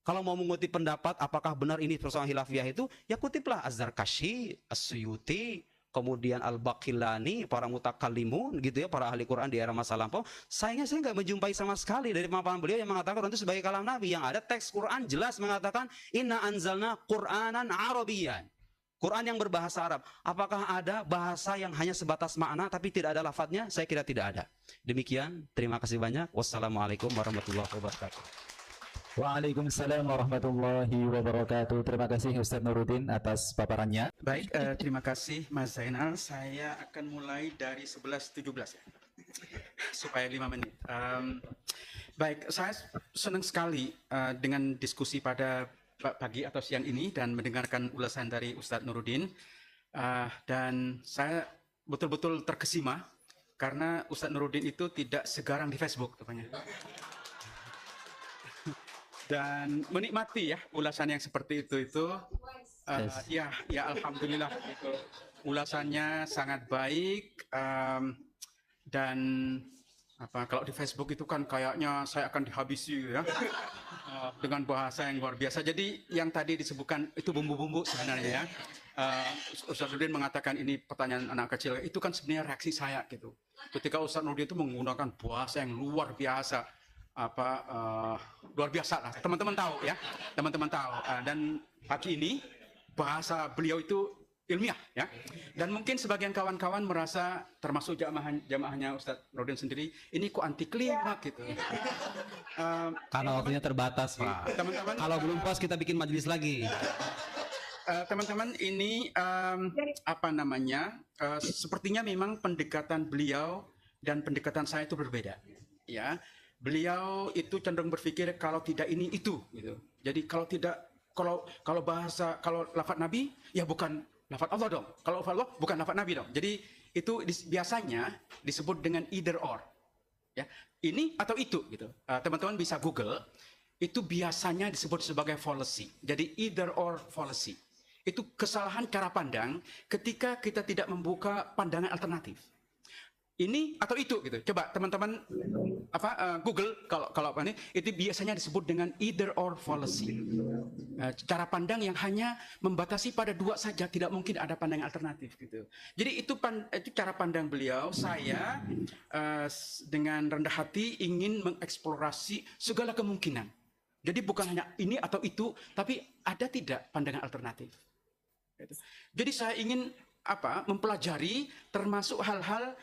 Kalau mau mengutip pendapat apakah benar ini persoalan hilafiyah itu, ya kutiplah Az-Zarkashi, As-Suyuti, kemudian Al-Baqillani, para mutakallimun gitu ya, para ahli Quran di era masa lampau. Sayangnya saya nggak menjumpai sama sekali dari pemaparan beliau yang mengatakan itu sebagai kalam Nabi. Yang ada teks Quran jelas mengatakan inna anzalna Qur'anan Arabiyyan. Quran yang berbahasa Arab. Apakah ada bahasa yang hanya sebatas makna tapi tidak ada lafadznya? Saya kira tidak ada. Demikian, terima kasih banyak. Wassalamualaikum warahmatullahi wabarakatuh. Waalaikumsalam warahmatullahi wabarakatuh. Terima kasih Ustadz Nuruddin atas paparannya. Baik, terima kasih Mas Zainal. Saya akan mulai dari 11.17 ya, supaya 5 menit. Baik, saya senang sekali dengan diskusi pada pagi atau siang ini dan mendengarkan ulasan dari Ustadz Nuruddin. Dan saya betul-betul terkesima karena Ustadz Nuruddin itu tidak segarang di Facebook rupanya. Dan menikmati ya ulasan yang seperti itu ya alhamdulillah itu ulasannya sangat baik, dan kalau di Facebook itu kan kayaknya saya akan dihabisi ya dengan bahasa yang luar biasa. Jadi yang tadi disebutkan itu bumbu-bumbu sebenarnya ya. Ustadz Nuruddin mengatakan ini pertanyaan anak kecil, itu kan sebenarnya reaksi saya gitu. Ketika Ustadz Nuruddin itu menggunakan bahasa yang luar biasa, luar biasa lah. Teman-teman tahu ya, teman-teman tahu. Dan pagi ini bahasa beliau itu ilmiah ya. Dan mungkin sebagian kawan-kawan merasa, termasuk jamaahnya Ustadz Nuruddin sendiri, ini kok anti klimaks gitu. Karena waktunya terbatas, Pak. Teman-teman, kalau belum puas kita bikin majelis lagi. Teman-teman, ini sepertinya memang pendekatan beliau dan pendekatan saya itu berbeda ya. Beliau itu cenderung berpikir kalau tidak ini itu gitu. Jadi kalau lafaz Nabi ya bukan lafaz Allah dong. Kalau lafaz Allah bukan lafaz Nabi dong. Jadi itu biasanya disebut dengan either or. Ya, ini atau itu gitu. Teman-teman bisa Google, itu biasanya disebut sebagai fallacy. Jadi either or fallacy. Itu kesalahan cara pandang ketika kita tidak membuka pandangan alternatif. Ini atau itu gitu. Coba teman-teman Google kalau ini itu biasanya disebut dengan either or fallacy. Cara pandang yang hanya membatasi pada dua saja, tidak mungkin ada pandangan alternatif gitu. Jadi itu cara pandang beliau. Saya dengan rendah hati ingin mengeksplorasi segala kemungkinan. Jadi bukan hanya ini atau itu, tapi ada tidak pandangan alternatif. Gitu. Jadi saya ingin mempelajari termasuk hal-hal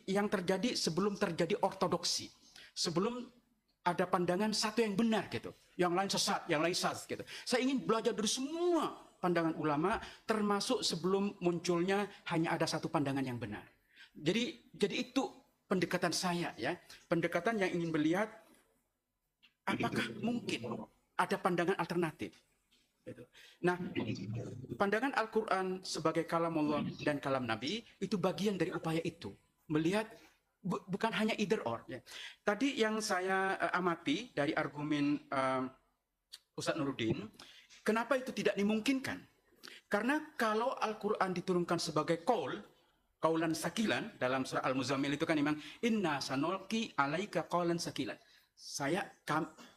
yang terjadi sebelum terjadi ortodoksi, sebelum ada pandangan satu yang benar gitu, yang lain sesat, yang lain sesat gitu. Saya ingin belajar dari semua pandangan ulama, termasuk sebelum munculnya hanya ada satu pandangan yang benar. Jadi itu pendekatan saya ya, pendekatan yang ingin melihat apakah mungkin ada pandangan alternatif. Gitu. Nah, pandangan Al-Quran sebagai kalam Allah dan kalam Nabi itu bagian dari upaya itu. Melihat bukan hanya either or. Ya. Tadi yang saya amati dari argumen Ustadz Nuruddin, kenapa itu tidak dimungkinkan? Karena kalau Al-Quran diturunkan sebagai kaulan sakilan, dalam surah Al-Muzammil itu kan memang inna sanulqi alaika qaulan sakilan.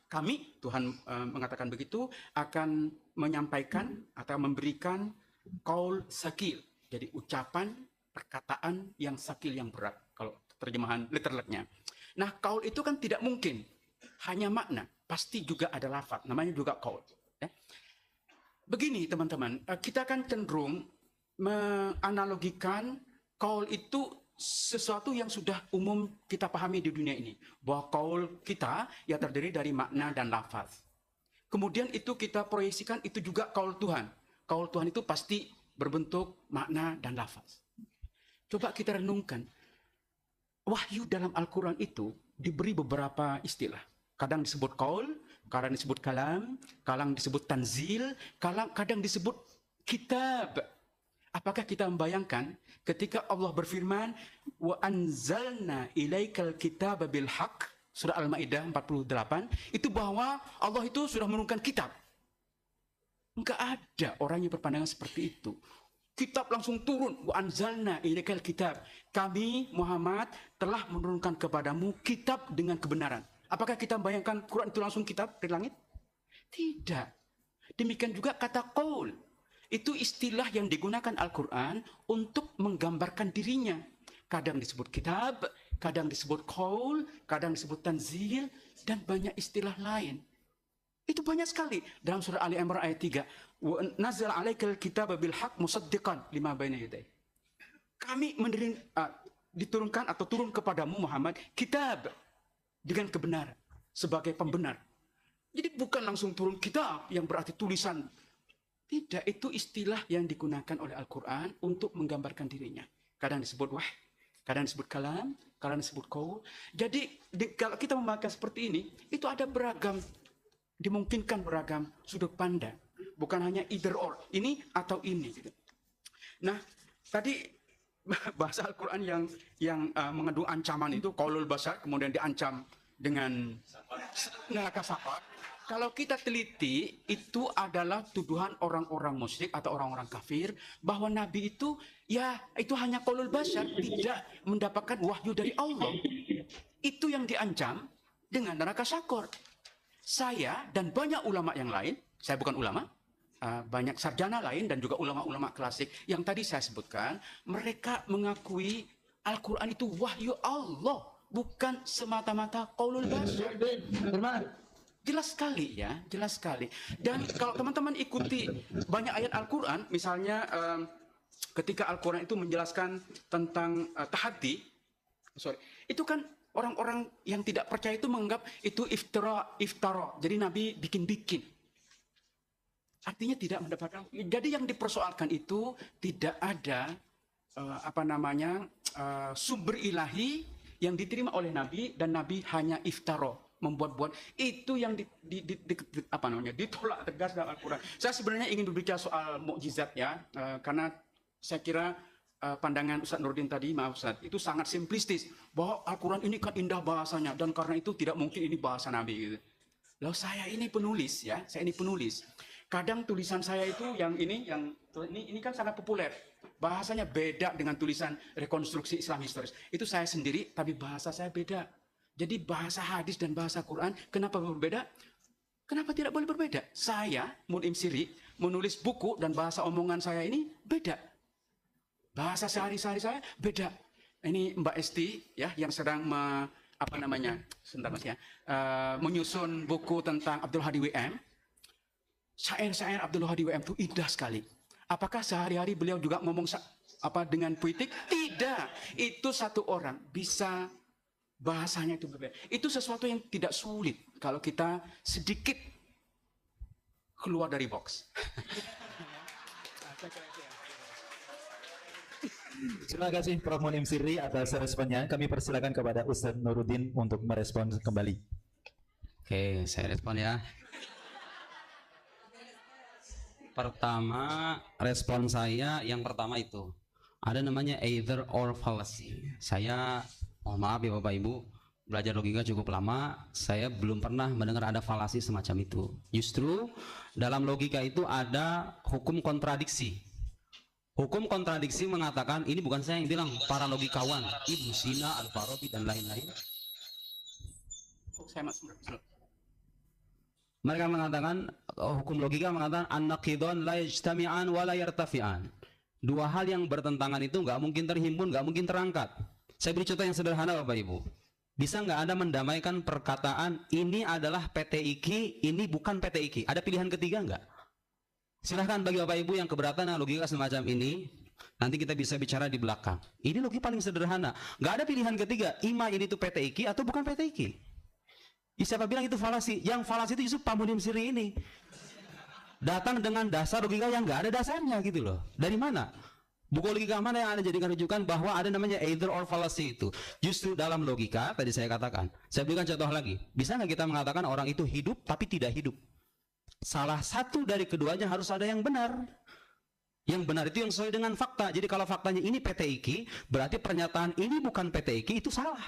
Kami, Tuhan mengatakan begitu, akan menyampaikan atau memberikan qaul sakil. Jadi ucapan, perkataan yang sakil, yang berat, kalau terjemahan literalnya. Nah, qaul itu kan tidak mungkin hanya makna, pasti juga ada lafaz, namanya juga qaul. Ya. Begini teman-teman, kita kan cenderung menganalogikan qaul itu sesuatu yang sudah umum kita pahami di dunia ini, bahwa qaul kita ya terdiri dari makna dan lafaz. Kemudian itu kita proyeksikan itu juga qaul Tuhan. Qaul Tuhan itu pasti berbentuk makna dan lafaz. Coba kita renungkan, wahyu dalam Al-Quran itu diberi beberapa istilah. Kadang disebut qaul, kadang disebut kalam, kadang disebut tanzil, kadang disebut kitab. Apakah kita membayangkan ketika Allah berfirman, wa anzalna ilaikal kitaba bil haqq, surah Al-Maidah 48, itu bahwa Allah itu sudah menurunkan kitab. Enggak ada orang yang berpandangan seperti itu. Kitab langsung turun, wa anzalna ilaikal kitab. Kami Muhammad telah menurunkan kepadamu kitab dengan kebenaran. Apakah kita membayangkan Quran itu langsung kitab dari langit? Tidak. Demikian juga kata qaul. Itu istilah yang digunakan Al-Quran untuk menggambarkan dirinya. Kadang disebut kitab, kadang disebut qaul, kadang disebut tanzil, dan banyak istilah lain. Itu banyak sekali. Dalam surah Ali Imran ayat 3. Wa nazal alaikal kitaba bil haqq musaddiqan lima baina yadayhi. Kami diturunkan atau turun kepadamu Muhammad kitab dengan kebenaran sebagai pembenar. Jadi bukan langsung turun kitab yang berarti tulisan. Tidak, itu istilah yang digunakan oleh Al-Quran untuk menggambarkan dirinya. Kadang disebut wahy, kadang disebut kalam, kadang disebut qaul. Jadi kalau kita memakai seperti ini, itu ada beragam, dimungkinkan beragam sudut pandang. Bukan hanya either or, ini atau ini. Nah, tadi bahasa Al-Quran yang mengandung ancaman itu, qaulul basar, kemudian diancam dengan neraka safar. Kalau kita teliti, itu adalah tuduhan orang-orang musyrik atau orang-orang kafir bahwa Nabi itu, ya itu hanya qaulul basar, tidak mendapatkan wahyu dari Allah. Itu yang diancam dengan neraka sakor. Saya dan banyak ulama yang lain, saya bukan ulama, banyak sarjana lain dan juga ulama-ulama klasik yang tadi saya sebutkan, mereka mengakui Al-Quran itu wahyu Allah, bukan semata-mata qaulul basar. Jelas sekali ya, jelas sekali. Dan kalau teman-teman ikuti banyak ayat Al-Quran, misalnya ketika Al-Quran itu menjelaskan tentang tahaddi, itu kan orang-orang yang tidak percaya itu menganggap itu iftara. Jadi Nabi bikin-bikin. Artinya tidak mendapatkan. Jadi yang dipersoalkan itu tidak ada sumber ilahi yang diterima oleh Nabi dan Nabi hanya iftara. Membuat-buat itu yang ditolak tegas dalam Al-Quran. Saya sebenarnya ingin berbicara soal mukjizat ya, karena saya kira pandangan Ustaz Nurdin tadi, maaf Ustaz, itu sangat simplistis bahwa Al-Quran ini kan indah bahasanya dan karena itu tidak mungkin ini bahasa Nabi gitu. Lalu saya ini penulis ya, saya ini penulis. Kadang tulisan saya itu yang ini kan sangat populer. Bahasanya beda dengan tulisan rekonstruksi Islam historis. Itu saya sendiri tapi bahasa saya beda. Jadi bahasa hadis dan bahasa Quran, kenapa berbeda? Kenapa tidak boleh berbeda? Saya, Mun'im Siri, menulis buku dan bahasa omongan saya ini beda. Bahasa sehari-hari saya beda. Ini Mbak Esti, ya, yang sedang menyusun buku tentang Abdul Hadi WM. Syair-syair Abdul Hadi WM itu indah sekali. Apakah sehari-hari beliau juga ngomong dengan puitik? Tidak. Itu satu orang bisa bahasanya itu berbeda. Itu sesuatu yang tidak sulit kalau kita sedikit keluar dari box. Terima kasih Prof. Mun'im Sirri atas responnya. Kami persilakan kepada Ustaz Nuruddin untuk merespon kembali. Oke, saya respon ya. Pertama, respon saya yang pertama itu ada namanya either or fallacy. Saya mohon maaf ya Bapak Ibu, belajar logika cukup lama, saya belum pernah mendengar ada falasi semacam itu. Justru dalam logika itu ada hukum kontradiksi. Hukum kontradiksi mengatakan, ini bukan saya yang bilang, para logikawan, Ibnu Sina, Al-Farabi dan lain-lain. Mereka mengatakan, hukum logika mengatakan an-naqidun la yajtami'an wa la yartafi'an. Dua hal yang bertentangan itu nggak mungkin terhimpun, nggak mungkin terangkat. Saya beri contoh yang sederhana Bapak Ibu. Bisa nggak Anda mendamaikan perkataan ini adalah PT IKI, ini bukan PT IKI? Ada pilihan ketiga nggak? Silahkan bagi Bapak Ibu yang keberatan dengan logika semacam ini. Nanti kita bisa bicara di belakang. Ini logika paling sederhana. Nggak ada pilihan ketiga. Ima ini tuh PTIQ atau bukan PTIQ. Siapa bilang itu falasi? Yang falasi itu justru Pak Munim Siri ini. Datang dengan dasar logika yang nggak ada dasarnya gitu loh. Dari mana? Buku logika mana yang Anda jadikan rujukan bahwa ada namanya either or fallacy itu? Justru dalam logika, tadi saya katakan. Saya berikan contoh lagi. Bisa nggak kita mengatakan orang itu hidup tapi tidak hidup? Salah satu dari keduanya harus ada yang benar. Yang benar itu yang sesuai dengan fakta. Jadi kalau faktanya ini PTIQ, berarti pernyataan ini bukan PTIQ, itu salah.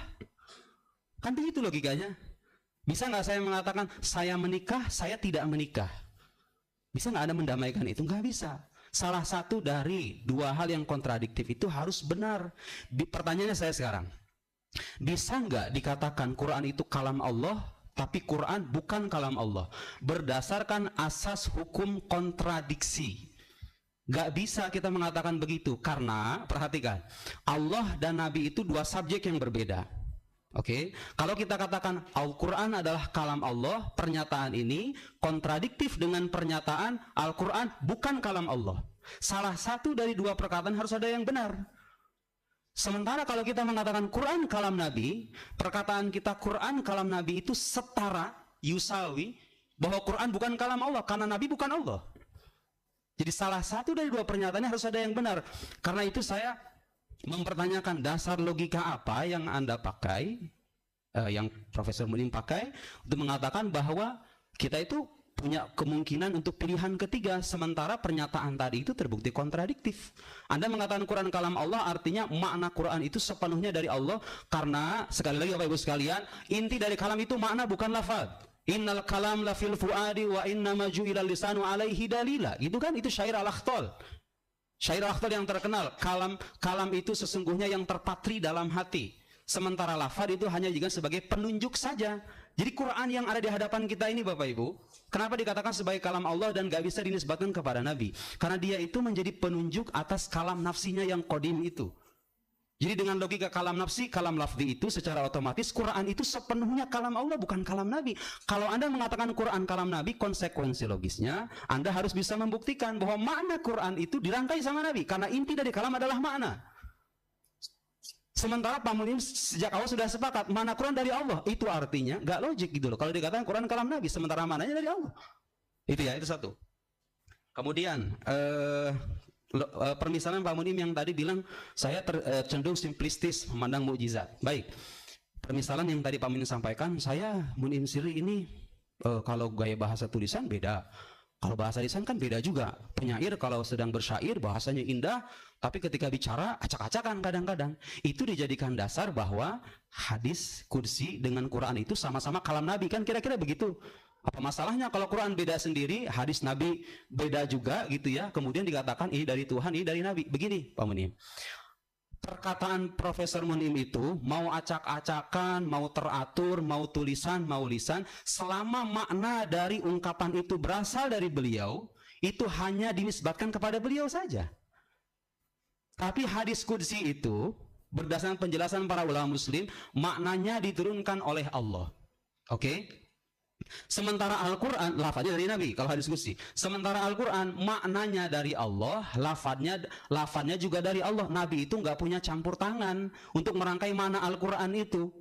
Kan begitu logikanya. Bisa nggak saya mengatakan saya menikah, saya tidak menikah? Bisa nggak Anda mendamaikan itu? Nggak bisa. Salah satu dari dua hal yang kontradiktif itu harus benar. Pertanyaannya saya sekarang, bisa nggak dikatakan Quran itu kalam Allah, tapi Quran bukan kalam Allah? Berdasarkan asas hukum kontradiksi. Nggak bisa kita mengatakan begitu, karena perhatikan, Allah dan Nabi itu dua subjek yang berbeda. Oke, kalau kita katakan Al-Quran adalah kalam Allah, pernyataan ini kontradiktif dengan pernyataan Al-Quran bukan kalam Allah. Salah satu dari dua perkataan harus ada yang benar. Sementara kalau kita mengatakan Quran kalam Nabi, perkataan kita Quran kalam Nabi itu setara, yusawi, bahwa Quran bukan kalam Allah, karena Nabi bukan Allah. Jadi salah satu dari dua pernyataannya harus ada yang benar. Karena itu saya mempertanyakan dasar logika apa yang Anda pakai, yang Profesor Munim pakai untuk mengatakan bahwa kita itu punya kemungkinan untuk pilihan ketiga, sementara pernyataan tadi itu terbukti kontradiktif. Anda mengatakan Quran kalam Allah, artinya makna Quran itu sepenuhnya dari Allah, karena sekali lagi Bapak Ibu sekalian, inti dari kalam itu makna bukan lafaz. Innal kalam la fil fuadi wa inna maju ila lisanu alaihi dalila. Itu kan, itu syair al-Akhtal. Syair al-Akhtal yang terkenal, kalam itu sesungguhnya yang terpatri dalam hati. Sementara lafaz itu hanya juga sebagai penunjuk saja. Jadi Quran yang ada di hadapan kita ini Bapak Ibu, kenapa dikatakan sebagai kalam Allah dan gak bisa dinisbatkan kepada Nabi? Karena dia itu menjadi penunjuk atas kalam nafsinya yang qadim itu. Jadi dengan logika kalam nafsi, kalam lafzi itu secara otomatis Quran itu sepenuhnya kalam Allah, bukan kalam Nabi. Kalau Anda mengatakan Quran kalam Nabi, konsekuensi logisnya Anda harus bisa membuktikan bahwa makna Quran itu dirangkai sama Nabi, karena inti dari kalam adalah makna. Sementara Pak Mulim sejak awal sudah sepakat makna Quran dari Allah, itu artinya nggak logik gitu loh. Kalau dikatakan Quran kalam Nabi, sementara maknanya dari Allah. Itu ya, itu satu. Kemudian permisalan Pak Munim yang tadi bilang saya cenderung simplistis memandang mukjizat. Baik, permisalan yang tadi Pak Munim sampaikan, saya Munim Siri ini kalau gaya bahasa tulisan beda, kalau bahasa lisan kan beda juga. Penyair kalau sedang bersyair bahasanya indah, tapi ketika bicara acak-acakan kadang-kadang. Itu dijadikan dasar bahwa hadis kursi dengan Quran itu sama-sama kalam Nabi, kan kira-kira begitu. Apa masalahnya kalau Quran beda sendiri, hadis Nabi beda juga gitu ya, kemudian dikatakan ini dari Tuhan, ini dari Nabi. Begini Pak Munim, perkataan Profesor Munim itu mau acak-acakan, mau teratur, mau tulisan, mau lisan, selama makna dari ungkapan itu berasal dari beliau, itu hanya dinisbatkan kepada beliau saja. Tapi hadis qudsi itu berdasarkan penjelasan para ulama muslim, maknanya diturunkan oleh Allah. Oke? Sementara Al-Quran, lafadznya dari Nabi, kalau hadis qudsi. Sementara Al-Quran, maknanya dari Allah, lafadznya juga dari Allah. Nabi itu nggak punya campur tangan untuk merangkai makna Al-Quran itu.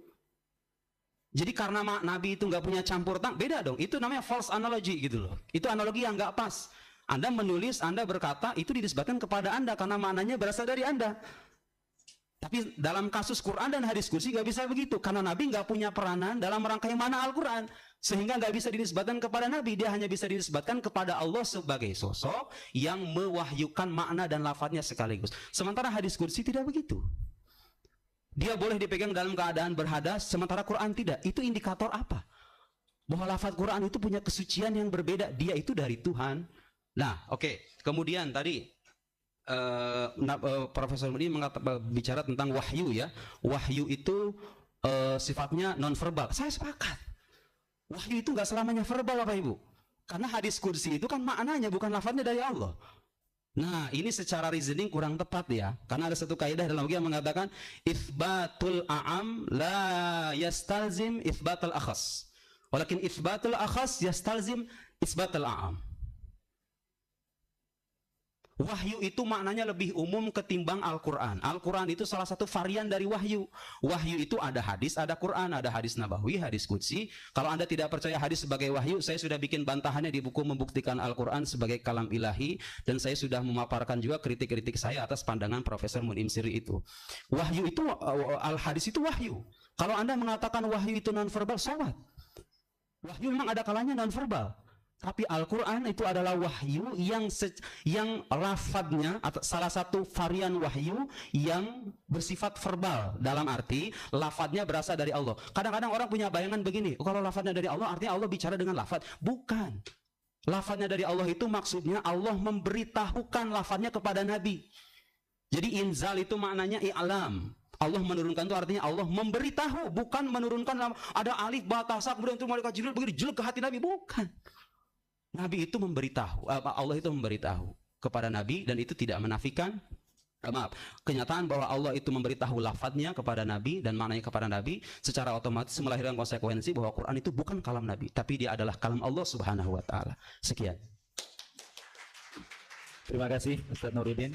Jadi karena Nabi itu nggak punya campur tangan, beda dong. Itu namanya false analogy gitu loh. Itu analogi yang nggak pas. Anda menulis, Anda berkata, itu dinisbatkan kepada Anda karena maknanya berasal dari Anda. Tapi dalam kasus Quran dan hadis qudsi nggak bisa begitu, karena Nabi nggak punya peranan dalam merangkai makna Al-Quran, sehingga nggak bisa dinisbatkan kepada Nabi. Dia hanya bisa dinisbatkan kepada Allah sebagai sosok yang mewahyukan makna dan lafadznya sekaligus. Sementara hadis qudsi tidak begitu. Dia boleh dipegang dalam keadaan berhadas, sementara Quran tidak. Itu indikator apa? Bahwa lafadz Quran itu punya kesucian yang berbeda. Dia itu dari Tuhan. Nah, oke. Kemudian tadi Profesor ini bicara tentang wahyu ya. Wahyu itu sifatnya non-verbal. Saya sepakat. Wahyu itu nggak selamanya verbal Bapak Ibu. Karena hadis qudsi itu kan maknanya bukan lafadznya dari Allah. Nah, ini secara reasoning kurang tepat ya. Karena ada satu kaidah dalam logika yang mengatakan itsbatul a'am la yastalzim itsbatul akhas. Walakin itsbatul akhas yastalzim itsbatul a'am. Wahyu itu maknanya lebih umum ketimbang Al-Quran. Al-Quran itu salah satu varian dari wahyu. Wahyu itu ada hadis, ada Quran, ada hadis nabawi, hadis qudsi. Kalau Anda tidak percaya hadis sebagai wahyu, saya sudah bikin bantahannya di buku Membuktikan Al-Quran sebagai kalam ilahi. Dan saya sudah memaparkan juga kritik-kritik saya atas pandangan Profesor Munim Siri itu. Wahyu itu, al-hadis itu wahyu. Kalau Anda mengatakan wahyu itu non-verbal, salah. Wahyu memang ada kalanya non-verbal. Tapi Al-Quran itu adalah wahyu yang lafadznya atau salah satu varian wahyu yang bersifat verbal. Dalam arti lafadznya berasal dari Allah. Kadang-kadang orang punya bayangan begini, kalau lafadznya dari Allah artinya Allah bicara dengan lafadz. Bukan. Lafadznya dari Allah itu maksudnya Allah memberitahukan lafadznya kepada Nabi. Jadi inzal itu maknanya i'lam. Allah menurunkan itu artinya Allah memberitahu, bukan menurunkan ada alif ba ta sa kemudian itu malaikat Jibril begitu jelek ke hati Nabi, bukan. Nabi itu memberitahu, Allah itu memberitahu kepada Nabi, dan itu tidak menafikan kenyataan bahwa Allah itu memberitahu lafadznya kepada Nabi dan maknanya kepada Nabi, secara otomatis melahirkan konsekuensi bahwa Quran itu bukan kalam Nabi, tapi dia adalah kalam Allah Subhanahu wa taala. Sekian. Terima kasih Ustaz Nuruddin.